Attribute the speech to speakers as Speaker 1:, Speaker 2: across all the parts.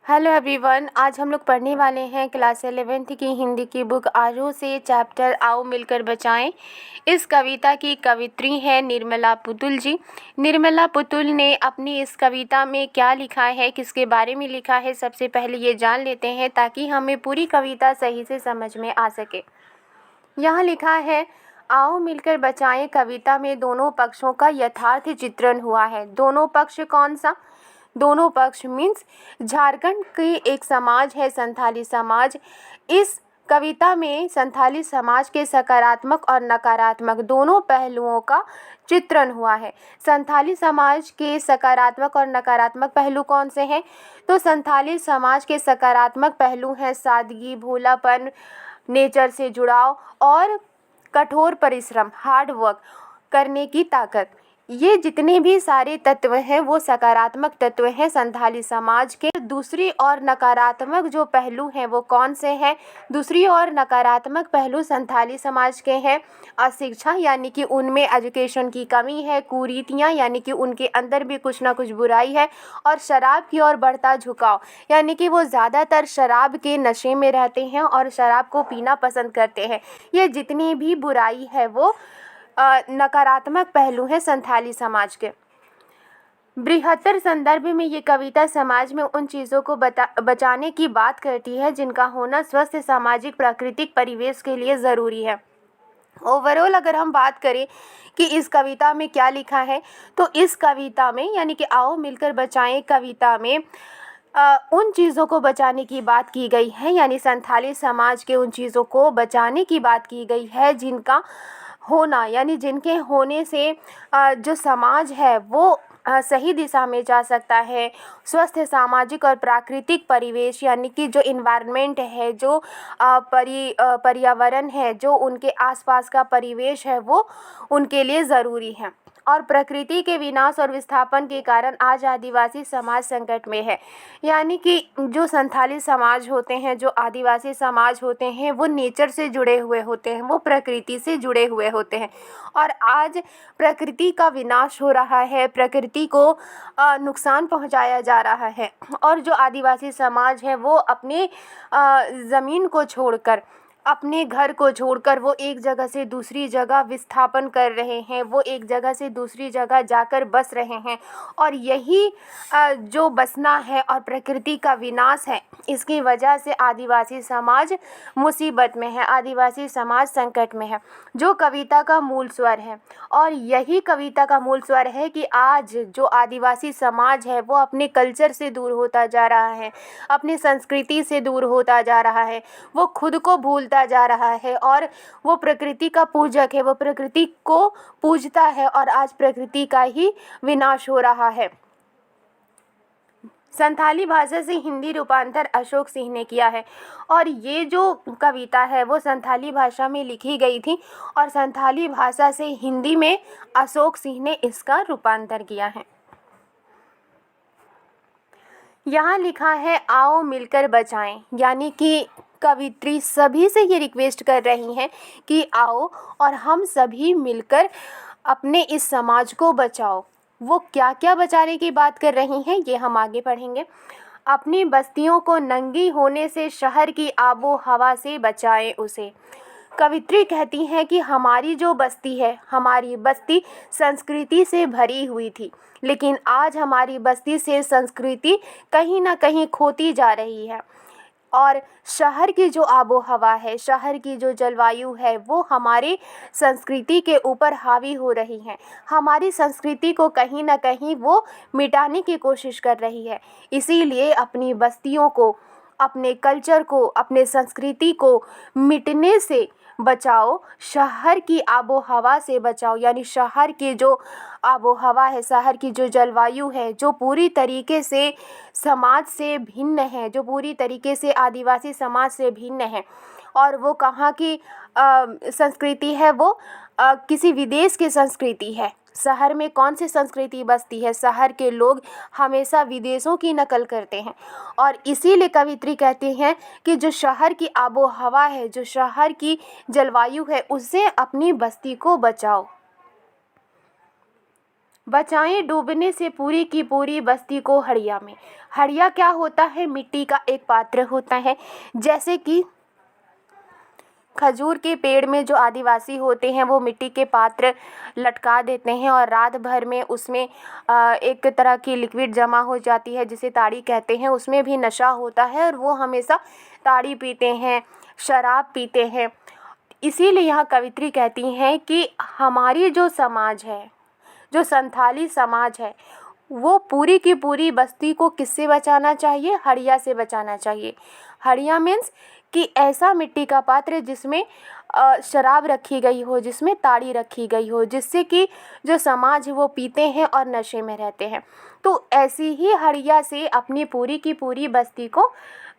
Speaker 1: Hello everyone, आज हम लोग पढ़ने वाले हैं क्लास 11th की हिंदी की बुक आरू से चैप्टर आओ मिलकर बचाएं। इस कविता की कवित्री है निर्मला पुतुल जी। निर्मला पुतुल ने अपनी इस कविता में क्या लिखा है, किसके बारे में लिखा है, सबसे पहले ये जान लेते हैं ताकि हमें पूरी कविता सही से समझ में आ सके। यहाँ लिखा है, आओ मिलकर बचाएं कविता में दोनों पक्षों का यथार्थ चित्रण हुआ है। दोनों पक्ष कौन सा? दोनों पक्ष मीन्स झारखंड की एक समाज है संथाली समाज। इस कविता में संथाली समाज के सकारात्मक और नकारात्मक दोनों पहलुओं का चित्रण हुआ है। संथाली समाज के सकारात्मक और नकारात्मक पहलू कौन से हैं? तो संथाली समाज के सकारात्मक पहलू हैं सादगी, भोलापन, नेचर से जुड़ाव और कठोर परिश्रम, हार्ड वर्क करने की ताकत। ये जितने भी सारे तत्व हैं वो सकारात्मक तत्व हैं संथाली समाज के। दूसरी और नकारात्मक जो पहलू हैं वो कौन से हैं? दूसरी और नकारात्मक पहलू संथाली समाज के हैं अशिक्षा, यानी कि उनमें एजुकेशन की कमी है, कुरीतियाँ यानी कि उनके अंदर भी कुछ ना कुछ बुराई है, और शराब की ओर बढ़ता झुकाव, यानी कि वो ज़्यादातर शराब के नशे में रहते हैं और शराब को पीना पसंद करते हैं। ये जितनी भी बुराई है वो नकारात्मक पहलू है संथाली समाज के। बृहत्तर संदर्भ में ये कविता समाज में उन चीज़ों को बचाने की बात करती है जिनका होना स्वस्थ सामाजिक प्राकृतिक परिवेश के लिए ज़रूरी है। ओवरऑल अगर हम बात करें कि इस कविता में क्या लिखा है, तो इस कविता में यानी कि आओ मिलकर बचाएं कविता में उन चीज़ों को बचाने की बात की गई है, यानी संथाली समाज के उन चीज़ों को बचाने की बात की गई है जिनका होना, यानी जिनके होने से जो समाज है वो सही दिशा में जा सकता है। स्वस्थ सामाजिक और प्राकृतिक परिवेश यानी कि जो इन्वायरमेंट है, जो पर्यावरण है, जो उनके आसपास का परिवेश है वो उनके लिए ज़रूरी है। और प्रकृति के विनाश और विस्थापन के कारण आज आदिवासी समाज संकट में है, यानी कि जो संथाली समाज होते हैं, जो आदिवासी समाज होते हैं, वो नेचर से जुड़े हुए होते हैं, वो प्रकृति से जुड़े हुए होते हैं, और आज प्रकृति का विनाश हो रहा है, प्रकृति को नुकसान पहुंचाया जा रहा है, और जो आदिवासी समाज है वो अपने ज़मीन को छोड़कर, अपने घर को छोड़कर वो एक जगह से दूसरी जगह विस्थापन कर रहे हैं, वो एक जगह से दूसरी जगह जाकर बस रहे हैं, और यही जो बसना है और प्रकृति का विनाश है, इसकी वजह से आदिवासी समाज मुसीबत में है, आदिवासी समाज संकट में है, जो कविता का मूल स्वर है। और यही कविता का मूल स्वर है कि आज जो आदिवासी समाज है वो अपने कल्चर से दूर होता जा रहा है, अपनी संस्कृति से दूर होता जा रहा है, वो खुद को भूलता जा रहा है, और वो प्रकृति का पूजक है, वो प्रकृति को पूजता है, और आज प्रकृति का ही विनाश हो रहा है। संथाली भाषा से हिंदी रूपांतर अशोक सिंह ने किया है, और ये जो कविता है वो संथाली भाषा में लिखी गई थी, और संथाली भाषा से हिंदी में अशोक सिंह ने इसका रूपांतर किया है। यहाँ लिखा है आओ मिलकर बचाएं, यानी कि कवित्री सभी से ये रिक्वेस्ट कर रही हैं कि आओ और हम सभी मिलकर अपने इस समाज को बचाओ। वो क्या क्या बचाने की बात कर रही हैं ये हम आगे पढ़ेंगे। अपनी बस्तियों को नंगी होने से, शहर की आबो हवा से बचाएं उसे। कवित्री कहती हैं कि हमारी जो बस्ती है, हमारी बस्ती संस्कृति से भरी हुई थी, लेकिन आज हमारी बस्ती से संस्कृति कहीं ना कहीं खोती जा रही है, और शहर की जो आबो हवा है, शहर की जो जलवायु है वो हमारी संस्कृति के ऊपर हावी हो रही है, हमारी संस्कृति को कहीं ना कहीं वो मिटाने की कोशिश कर रही है। इसीलिए अपनी बस्तियों को, अपने कल्चर को, अपने संस्कृति को मिटने से बचाओ, शहर की आबो हवा से बचाओ, यानी शहर की जो आबो हवा है, शहर की जो जलवायु है, जो पूरी तरीके से समाज से भिन्न है, जो पूरी तरीके से आदिवासी समाज से भिन्न है, और वो कहाँ की संस्कृति है, वो किसी विदेश की संस्कृति है। शहर में कौन सी संस्कृति बसती है? शहर के लोग हमेशा विदेशों की नकल करते हैं, और इसीलिए कवित्री कहती हैं कि जो शहर की आबो हवा है, जो शहर की जलवायु है, उससे अपनी बस्ती को बचाओ। बचाएं डूबने से पूरी की पूरी बस्ती को हड़िया में। हड़िया क्या होता है? मिट्टी का एक पात्र होता है। जैसे कि खजूर के पेड़ में जो आदिवासी होते हैं वो मिट्टी के पात्र लटका देते हैं और रात भर में उसमें एक तरह की लिक्विड जमा हो जाती है जिसे ताड़ी कहते हैं। उसमें भी नशा होता है और वो हमेशा ताड़ी पीते हैं, शराब पीते हैं। इसीलिए यहाँ कवित्री कहती हैं कि हमारी जो समाज है, जो संथाली समाज है, वो पूरी की पूरी बस्ती को किससे बचाना चाहिए? हड़िया से बचाना चाहिए। हड़िया मीन्स कि ऐसा मिट्टी का पात्र जिसमें शराब रखी गई हो, जिसमें ताड़ी रखी गई हो, जिससे कि जो समाज है वो पीते हैं और नशे में रहते हैं। तो ऐसी ही हड़िया से अपनी पूरी की पूरी बस्ती को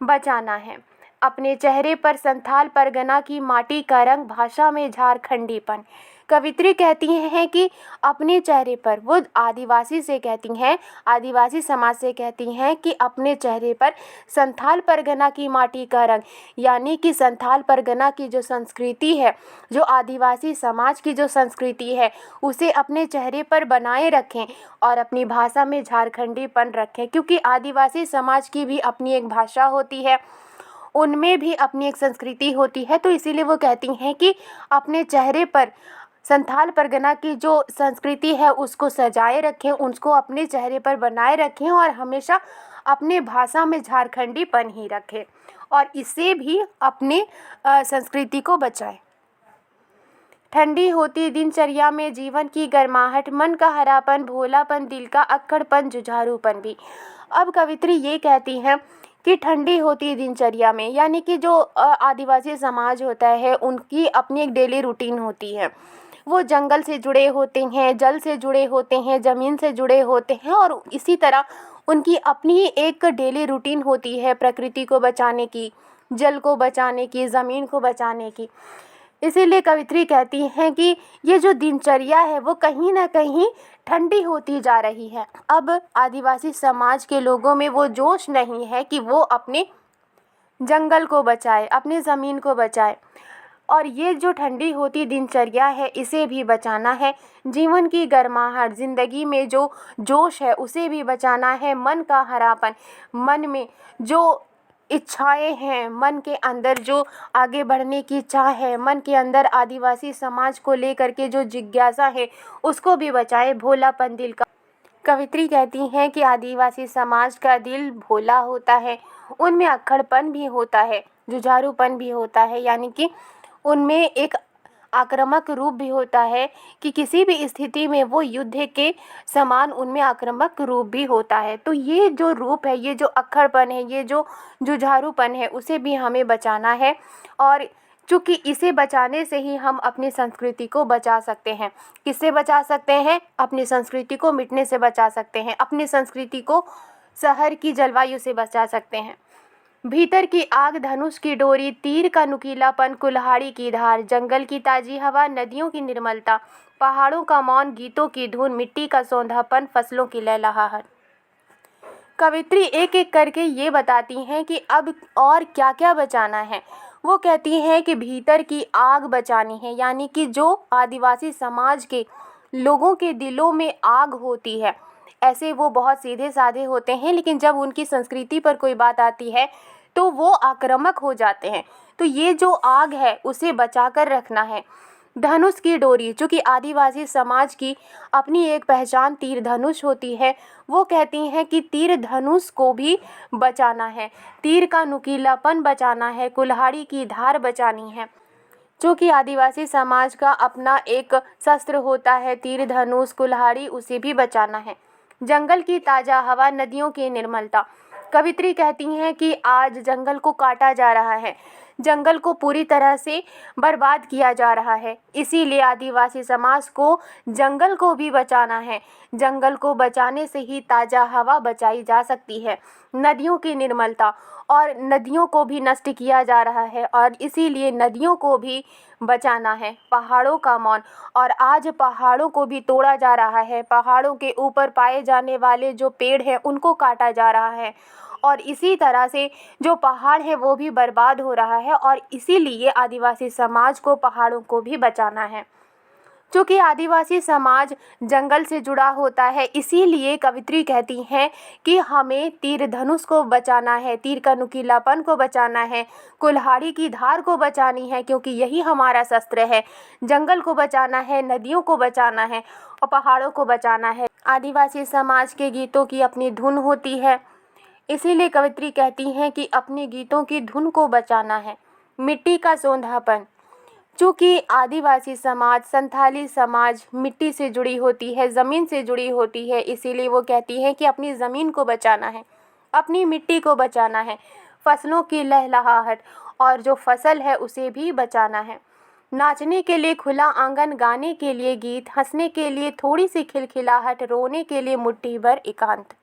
Speaker 1: बचाना है। अपने चेहरे पर संथाल परगना की माटी का रंग, भाषा में झारखंडीपन। कवित्री कहती हैं कि अपने चेहरे पर, वो आदिवासी से कहती हैं, आदिवासी समाज से कहती हैं कि अपने चेहरे पर संथाल परगना की माटी का रंग, यानी कि संथाल परगना की जो संस्कृति है, जो आदिवासी समाज की जो संस्कृति है, उसे अपने चेहरे पर बनाए रखें और अपनी भाषा में झारखंडीपन रखें। क्योंकि आदिवासी समाज की भी अपनी एक भाषा होती है, उनमें भी अपनी एक संस्कृति होती है। तो इसीलिए वो कहती हैं कि अपने चेहरे पर संथाल परगना की जो संस्कृति है उसको सजाए रखें, उसको अपने चेहरे पर बनाए रखें और हमेशा अपने भाषा में झारखंडीपन ही रखें और इससे भी अपने संस्कृति को बचाएं। ठंडी होती दिनचर्या में जीवन की गर्माहट, मन का हरापन, भोलापन, दिल का अक्खड़पन, जुझारूपन भी। अब कवित्री ये कहती हैं कि ठंडी होती दिनचर्या में, यानी कि जो आदिवासी समाज होता है उनकी अपनी एक डेली रूटीन होती है। वो जंगल से जुड़े होते हैं, जल से जुड़े होते हैं, ज़मीन से जुड़े होते हैं और इसी तरह उनकी अपनी एक डेली रूटीन होती है प्रकृति को बचाने की, जल को बचाने की, ज़मीन को बचाने की। इसीलिए कवित्री कहती हैं कि ये जो दिनचर्या है वो कहीं ना कहीं ठंडी होती जा रही है। अब आदिवासी समाज के लोगों में वो जोश नहीं है कि वो अपने जंगल को बचाए, अपनी ज़मीन को बचाए और ये जो ठंडी होती दिनचर्या है इसे भी बचाना है। जीवन की गर्माहट, ज़िंदगी में जो जोश है उसे भी बचाना है। मन का हरापन, मन में जो इच्छाएं हैं, मन के अंदर जो आगे बढ़ने की चाह है, मन के अंदर आदिवासी समाज को लेकर के जो जिज्ञासा है उसको भी बचाए। भोलापन दिल का, कवित्री कहती हैं कि आदिवासी समाज का दिल भोला होता है, उनमें अक्खड़पन भी होता है, जुझारूपन भी होता है, यानी कि उनमें एक आक्रामक रूप भी होता है कि किसी भी स्थिति में वो युद्ध के समान उनमें आक्रामक रूप भी होता है। तो ये जो रूप है, ये जो अक्खड़पन है, ये जो जुझारूपन है, उसे भी हमें बचाना है और चूँकि इसे बचाने से ही हम अपनी संस्कृति को बचा सकते हैं। किससे बचा सकते हैं? अपनी संस्कृति को मिटने से बचा सकते हैं, अपनी संस्कृति को शहर की जलवायु से बचा सकते हैं। भीतर की आग, धनुष की डोरी, तीर का नुकीलापन, कुल्हाड़ी की धार, जंगल की ताजी हवा, नदियों की निर्मलता, पहाड़ों का मौन, गीतों की धुन, मिट्टी का सौंधापन, फसलों की लहलहाहट। कवित्री एक एक करके ये बताती हैं कि अब और क्या क्या बचाना है। वो कहती हैं कि भीतर की आग बचानी है, यानी कि जो आदिवासी समाज के लोगों के दिलों में आग होती है, ऐसे वो बहुत सीधे साधे होते हैं लेकिन जब उनकी संस्कृति पर कोई बात आती है तो वो आक्रामक हो जाते हैं। तो ये जो आग है उसे बचा कर रखना है। धनुष की डोरी, चूँकि आदिवासी समाज की अपनी एक पहचान तीर धनुष होती है, वो कहती हैं कि तीर धनुष को भी बचाना है, तीर का नुकीलापन बचाना है, कुल्हाड़ी की धार बचानी है। चूँकि आदिवासी समाज का अपना एक शस्त्र होता है तीर धनुष, कुल्हाड़ी, उसे भी बचाना है। जंगल की ताज़ा हवा, नदियों की निर्मलता। कवित्री कहती हैं कि आज जंगल को काटा जा रहा है, जंगल को पूरी तरह से बर्बाद किया जा रहा है, इसीलिए आदिवासी समाज को जंगल को भी बचाना है। जंगल को बचाने से ही ताज़ा हवा बचाई जा सकती है। नदियों की निर्मलता, और नदियों को भी नष्ट किया जा रहा है और इसीलिए नदियों को भी बचाना है। पहाड़ों का मौन, और आज पहाड़ों को भी तोड़ा जा रहा है, पहाड़ों के ऊपर पाए जाने वाले जो पेड़ हैं उनको काटा जा रहा है और इसी तरह से जो पहाड़ है वो भी बर्बाद हो रहा है और इसीलिए आदिवासी समाज को पहाड़ों को भी बचाना है। चूँकि आदिवासी समाज जंगल से जुड़ा होता है, इसीलिए कवित्री कहती हैं कि हमें तीर धनुष को बचाना है, तीर का नुकीलापन को बचाना है, कुल्हाड़ी की धार को बचानी है, क्योंकि यही हमारा शस्त्र है। जंगल को बचाना है, नदियों को बचाना है और पहाड़ों को बचाना है। आदिवासी समाज के गीतों की अपनी धुन होती है, इसीलिए कवित्री कहती हैं कि अपने गीतों की धुन को बचाना है। मिट्टी का सोंधापन, चूँकि आदिवासी समाज, संथाली समाज मिट्टी से जुड़ी होती है, ज़मीन से जुड़ी होती है, इसीलिए वो कहती हैं कि अपनी ज़मीन को बचाना है, अपनी मिट्टी को बचाना है, फसलों की लहलहाहट और जो फसल है उसे भी बचाना है। नाचने के लिए खुला आंगन, गाने के लिए गीत, हंसने के लिए थोड़ी सी खिलखिलाहट, रोने के लिए मुट्ठी भर एकांत।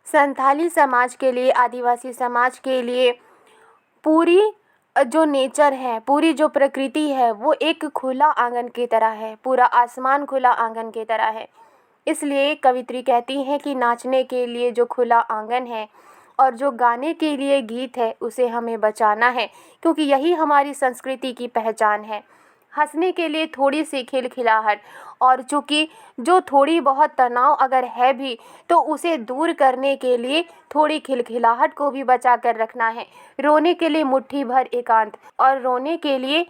Speaker 1: संथाली समाज के लिए, आदिवासी समाज के लिए पूरी जो नेचर है, पूरी जो प्रकृति है वो एक खुला आंगन की तरह है, पूरा आसमान खुला आंगन की तरह है। इसलिए कवित्री कहती हैं कि नाचने के लिए जो खुला आंगन है और जो गाने के लिए गीत है उसे हमें बचाना है, क्योंकि यही हमारी संस्कृति की पहचान है। हंसने के लिए थोड़ी सी खिलखिलाहट, और चूँकि जो थोड़ी बहुत तनाव अगर है भी तो उसे दूर करने के लिए थोड़ी खिलखिलाहट को भी बचा कर रखना है। रोने के लिए मुट्ठी भर एकांत, और रोने के लिए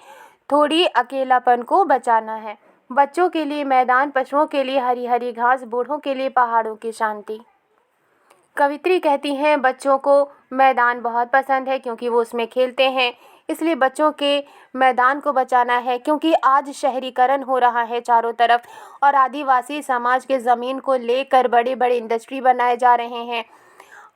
Speaker 1: थोड़ी अकेलापन को बचाना है। बच्चों के लिए मैदान, पशुओं के लिए हरी हरी घास, बूढ़ों के लिए पहाड़ों की शांति। कवित्री कहती हैं बच्चों को मैदान बहुत पसंद है क्योंकि वो उसमें खेलते हैं, इसलिए बच्चों के मैदान को बचाना है, क्योंकि आज शहरीकरण हो रहा है चारों तरफ और आदिवासी समाज के ज़मीन को लेकर बड़े बड़े इंडस्ट्री बनाए जा रहे हैं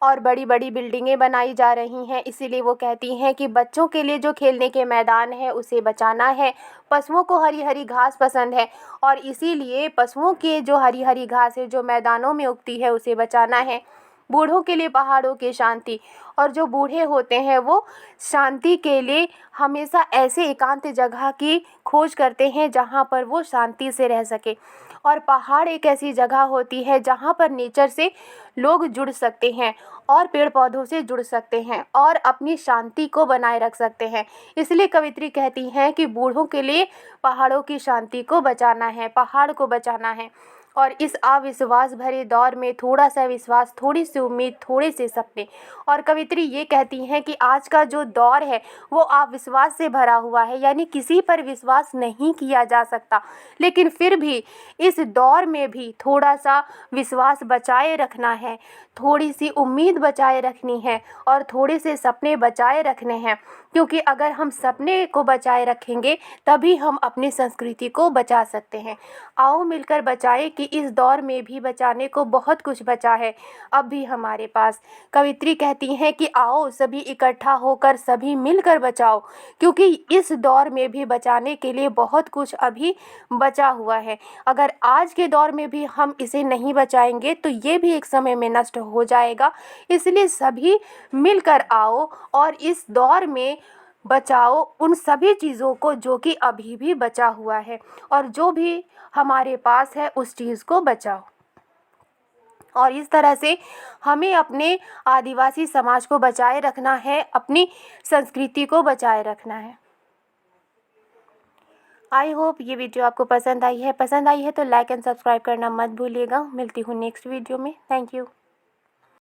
Speaker 1: और बड़ी बड़ी बिल्डिंगें बनाई जा रही हैं। इसीलिए वो कहती हैं कि बच्चों के लिए जो खेलने के मैदान है उसे बचाना है। पशुओं को हरी हरी घास पसंद है और इसीलिए पशुओं के जो हरी हरी घास है जो मैदानों में उगती है उसे बचाना है। बूढ़ों के लिए पहाड़ों की शांति, और जो बूढ़े होते हैं वो शांति के लिए हमेशा ऐसे एकांत जगह की खोज करते हैं जहाँ पर वो शांति से रह सके। और पहाड़ एक ऐसी जगह होती है जहाँ पर नेचर से लोग जुड़ सकते हैं और पेड़ पौधों से जुड़ सकते हैं और अपनी शांति को बनाए रख सकते हैं। इसलिए कवित्री कहती हैं कि बूढ़ों के लिए पहाड़ों की शांति को बचाना है, पहाड़ को बचाना है। और इस अविश्वास भरे दौर में थोड़ा सा विश्वास, थोड़ी सी उम्मीद, थोड़े से सपने। और कवित्री ये कहती हैं कि आज का जो दौर है वो अविश्वास से भरा हुआ है, यानी किसी पर विश्वास नहीं किया जा सकता, लेकिन फिर भी इस दौर में भी थोड़ा सा विश्वास बचाए रखना है, थोड़ी सी उम्मीद बचाए रखनी है और थोड़े से सपने बचाए रखने हैं, क्योंकि अगर हम सपने को बचाए रखेंगे तभी हम अपनी संस्कृति को बचा सकते हैं। आओ मिलकर बचाएं कि इस दौर में भी बचाने को बहुत कुछ बचा है अब भी हमारे पास। कवित्री कहती हैं कि आओ सभी इकट्ठा होकर सभी मिलकर बचाओ, क्योंकि इस दौर में भी बचाने के लिए बहुत कुछ अभी बचा हुआ है। अगर आज के दौर में भी हम इसे नहीं बचाएंगे तो ये भी एक समय में नष्ट हो जाएगा। इसलिए सभी मिलकर आओ और इस दौर में बचाओ उन सभी चीज़ों को जो कि अभी भी बचा हुआ है, और जो भी हमारे पास है उस चीज़ को बचाओ। और इस तरह से हमें अपने आदिवासी समाज को बचाए रखना है, अपनी संस्कृति को बचाए रखना है। आई होप ये वीडियो आपको पसंद आई है तो लाइक एंड सब्सक्राइब करना मत भूलिएगा। मिलती हूँ नेक्स्ट वीडियो में। Thank you.